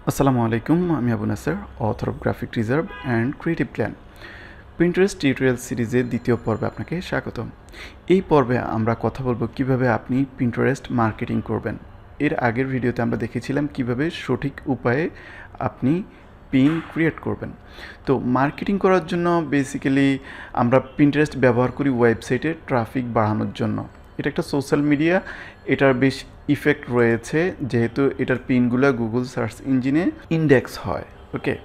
আসসালামু আলাইকুম, আমি Abu Naser, author of graphic reserve and creative plan. Pinterest tutorial সিরিজের দ্বিতীয় পর্বে আপনাকে স্বাগতম। এই পর্বে আমরা কথা বলবো কিভাবে আপনি প্রিন্টারেস্ট মার্কেটিং করবেন। এর আগের ভিডিওতে আমরা দেখেছিলাম কিভাবে সঠিক উপায়ে আপনি পিন ক্রিয়েট করবেন। তো মার্কেটিং করার জন্য বেসিক্যালি আমরা প্রিন্টারেস্ট ব্যবহার করি ওয়েবসাইটে ট্রাফিক বাড়ানোর জন্য। এটা একটা সোশ্যাল মিডিয়া, এটার বেশ ইফেক্ট রয়েছে যেহেতু এটার পিনগুলো গুগল সার্চ ইঞ্জিনে ইন্ডেক্স হয়। ওকে,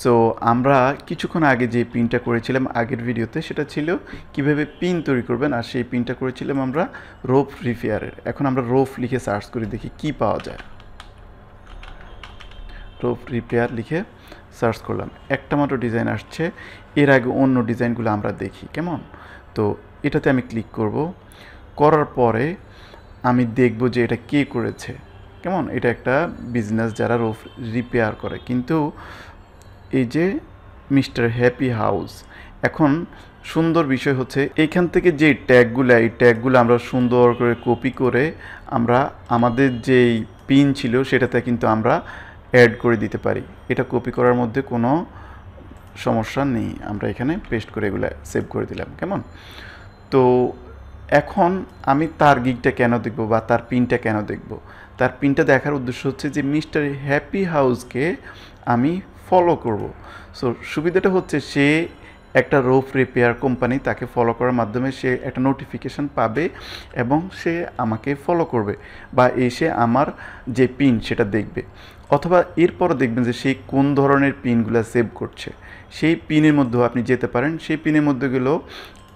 সো আমরা কিছুক্ষণ আগে যে পিনটা করেছিলাম আগের ভিডিওতে, সেটা ছিল কিভাবে পিন তৈরি করবেন, আর সেই পিনটা করেছিলাম আমরা রোপ রিপেয়ারের। এখন আমরা রোপ লিখে সার্চ করে দেখি কি পাওয়া যায়। রোপ রিপেয়ার লিখে সার্চ করলাম, একটা মাত্র ডিজাইন আসছে। এর আগে অন্য ডিজাইনগুলো আমরা দেখি কেমন। তো এটাতে আমি ক্লিক করব, করার পরে আমি দেখব যে এটা কে করেছে। কেমন, এটা একটা বিজনেস যারা রুফ রিপেয়ার করে, কিন্তু এই যে মিস্টার হ্যাপি হাউস। এখন সুন্দর বিষয় হচ্ছে এইখান থেকে যে ট্যাগগুলো, এই ট্যাগগুলো আমরা সুন্দর করে কপি করে আমরা আমাদের যেই পিন ছিল সেটাতে কিন্তু আমরা অ্যাড করে দিতে পারি। এটা কপি করার মধ্যে কোনো সমস্যা নেই। আমরা এখানে পেস্ট করে এগুলো সেভ করে দিলাম কেমন। তো এখন আমি তার গিগটা কেন দেখব বা তার পিনটা কেন দেখব? তার পিনটা দেখার উদ্দেশ্য হচ্ছে যে মিস্টার হ্যাপি হাউসকে আমি ফলো করব। সো সুবিধাটা হচ্ছে সে একটা রোপ রিপেয়ার কোম্পানি, তাকে ফলো করার মাধ্যমে সে একটা নোটিফিকেশান পাবে এবং সে আমাকে ফলো করবে বা এসে আমার যে পিন সেটা দেখবে। অথবা এরপরও দেখবেন যে সে কোন ধরনের পিনগুলো সেভ করছে, সেই পিনের মধ্যেও আপনি যেতে পারেন। সেই পিনের মধ্যে গেলেও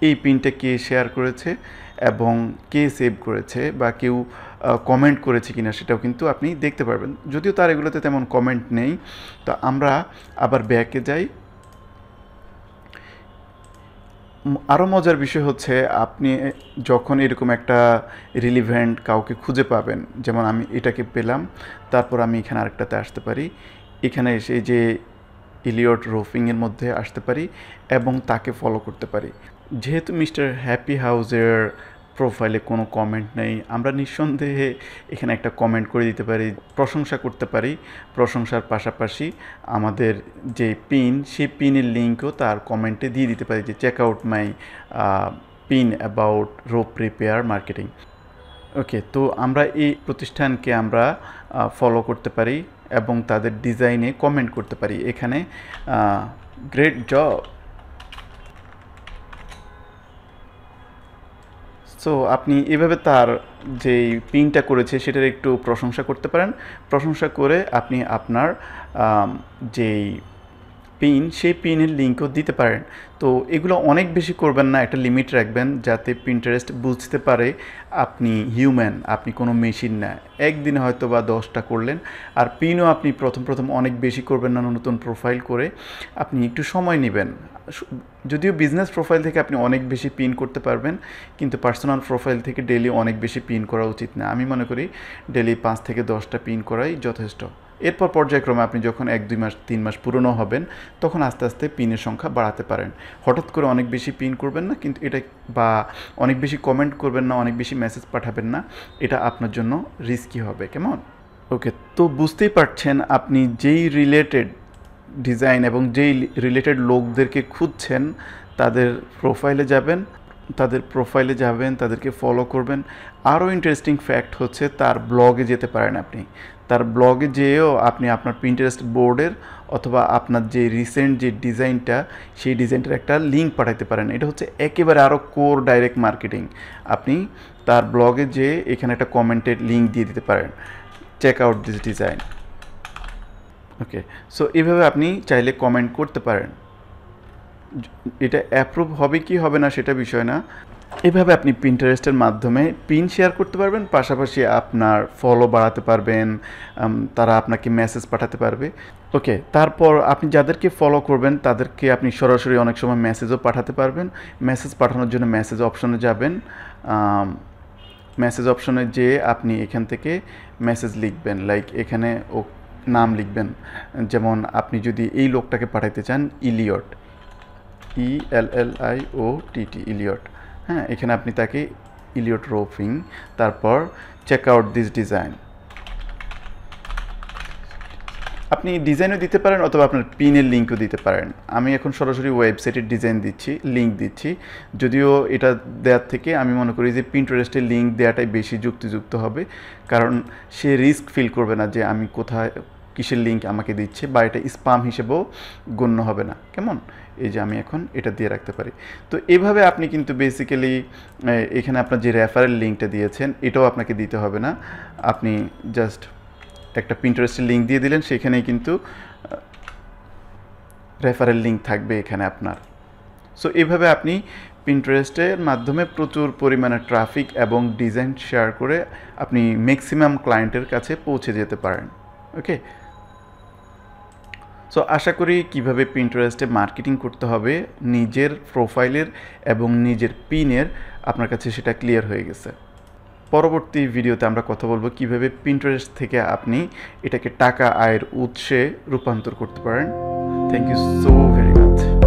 এই পিনটা কে শেয়ার করেছে এবং কে সেভ করেছে বা কেউ কমেন্ট করেছে কিনা সেটাও কিন্তু আপনি দেখতে পারবেন। যদিও তার এগুলোতে তেমন কমেন্ট নেই। তো আমরা আবার ব্যাকে যাই। আরও মজার বিষয় হচ্ছে আপনি যখন এরকম একটা রিলিভেন্ট কাউকে খুঁজে পাবেন, যেমন আমি এটাকে পেলাম, তারপর আমি এখানে আরেকটাতে আসতে পারি, এখানে এসে যে ইলিয়ট রোফিংয়ের মধ্যে আসতে পারি এবং তাকে ফলো করতে পারি। যেহেতু মিস্টার হ্যাপি হাউসের প্রোফাইলে কোনো কমেন্ট নেই, আমরা নিঃসন্দেহে এখানে একটা কমেন্ট করে দিতে পারি, প্রশংসা করতে পারি। প্রশংসার পাশাপাশি আমাদের যে পিন, সেই পিনের লিঙ্কও তার কমেন্টে দিয়ে দিতে পারি যে check out my pin about rope repair marketing. Okay, তো আমরা এই প্রতিষ্ঠানকে আমরা ফলো করতে পারি এবং তাদের ডিজাইনে কমেন্ট করতে পারি। এখানে গ্রেট জব। সো আপনি এভাবে তার যেই পিনটা করেছে সেটার একটু প্রশংসা করতে পারেন। প্রশংসা করে আপনি আপনার যেই পিন, সেই পিনের লিঙ্কও দিতে পারেন। তো এগুলো অনেক বেশি করবেন না, একটা লিমিট রাখবেন যাতে পিন্টারেস্ট বুঝতে পারে আপনি হিউম্যান, আপনি কোনো মেশিন না। একদিনে হয়তো বা 10টা করলেন। আর পিনও আপনি প্রথম অনেক বেশি করবেন না, নতুন প্রোফাইল করে আপনি একটু সময় নেবেন। যদিও বিজনেস প্রোফাইল থেকে আপনি অনেক বেশি পিন করতে পারবেন, কিন্তু পার্সোনাল প্রোফাইল থেকে ডেলি অনেক বেশি পিন করা উচিত না। আমি মনে করি ডেলি 5 থেকে 10টা পিন করাই যথেষ্ট। এরপর পর্যায়ক্রমে আপনি যখন 1-2 মাস 3 মাস পুরনো হবেন, তখন আস্তে আস্তে পিনের সংখ্যা বাড়াতে পারেন। হঠাৎ করে অনেক বেশি পিন করবেন না, কিন্তু এটা বা অনেক বেশি কমেন্ট করবেন না, অনেক বেশি মেসেজ পাঠাবেন না, এটা আপনার জন্য রিস্কি হবে কেমন। ওকে, তো বুঝতেই পারছেন আপনি যেই রিলেটেড ডিজাইন এবং যেই রিলেটেড লোকদেরকে খুঁজছেন তাদের প্রোফাইলে যাবেন, তাদেরকে ফলো করবেন। আরও ইন্টারেস্টিং ফ্যাক্ট হচ্ছে তার ব্লগে যেতে পারেন আপনি। তার ব্লগে যেয়েও আপনি আপনার পিন্টারেস্ট বোর্ডের অথবা আপনার যে রিসেন্ট যে ডিজাইনটা, সেই ডিজাইনটার একটা লিঙ্ক পাঠাতে পারেন। এটা হচ্ছে একেবারে আরও কোর ডাইরেক্ট মার্কেটিং। আপনি তার ব্লগে যেয়ে এখানে একটা কমেন্টের লিঙ্ক দিয়ে দিতে পারেন, check out this design. Okay, so এইভাবে আপনি চাইলে কমেন্ট করতে পারেন। এটা অ্যাপ্রুভ হবে কি হবে না সেটা বিষয় না। এভাবে আপনি পিন্টারেস্টের মাধ্যমে পিন শেয়ার করতে পারবেন, পাশাপাশি আপনার ফলো বাড়াতে পারবেন, তারা আপনাকে মেসেজ পাঠাতে পারবে। ওকে, তারপর আপনি যাদেরকে ফলো করবেন তাদেরকে আপনি সরাসরি অনেক সময় মেসেজও পাঠাতে পারবেন। মেসেজ পাঠানোর জন্য মেসেজ অপশনে যাবেন। মেসেজ অপশনে যেয়ে আপনি এখান থেকে মেসেজ লিখবেন, লাইক এখানে ও নাম লিখবেন। যেমন আপনি যদি এই লোকটাকে পাঠাইতে চান ইলিয়ট, ELLIOTT, ইলিয়ট। হ্যাঁ, এখানে আপনি তাকে ইলিয়ট রোফিং, তারপর চেক আউট দিস ডিজাইন। আপনি ডিজাইনও দিতে পারেন অথবা আপনার পিনের লিঙ্কও দিতে পারেন। আমি এখন সরাসরি ওয়েবসাইটের ডিজাইন দিচ্ছি, লিঙ্ক দিচ্ছি। যদিও এটা দেওয়ার থেকে আমি মনে করি যে পিন্টারেস্টের লিঙ্ক দেওয়াটাই বেশি যুক্তিযুক্ত হবে, কারণ সে রিস্ক ফিল করবে না যে আমি কোথায় কিসের লিঙ্ক আমাকে দিচ্ছে, বা এটা স্পাম হিসেবেও গণ্য হবে না। কেমন? এই যে আমি এখন এটা দিয়ে রাখতে পারি। তো এভাবে আপনি কিন্তু বেসিক্যালি এখানে আপনার যে রেফারেল লিঙ্কটা দিয়েছেন এটাও আপনাকে দিতে হবে না, আপনি জাস্ট একটা পিন্টারেস্টের লিঙ্ক দিয়ে দিলেন, সেখানেই কিন্তু রেফারেল লিঙ্ক থাকবে এখানে আপনার। সো এভাবে আপনি পিন্টারেস্টের মাধ্যমে প্রচুর পরিমাণে ট্রাফিক এবং ডিজাইন শেয়ার করে আপনি ম্যাক্সিমাম ক্লায়েন্টের কাছে পৌঁছে যেতে পারেন। ওকে, সো আশা করি কিভাবে পিন্টারেস্টে মার্কেটিং করতে হবে নিজের প্রোফাইলের এবং নিজের পিনের আপনার কাছে সেটা ক্লিয়ার হয়ে গেছে। পরবর্তী ভিডিওতে আমরা কথা বলবো কিভাবে পিন্টারেস্ট থেকে আপনি এটাকে টাকা আয়ের উৎসে রূপান্তর করতে পারেন। Thank you so very much.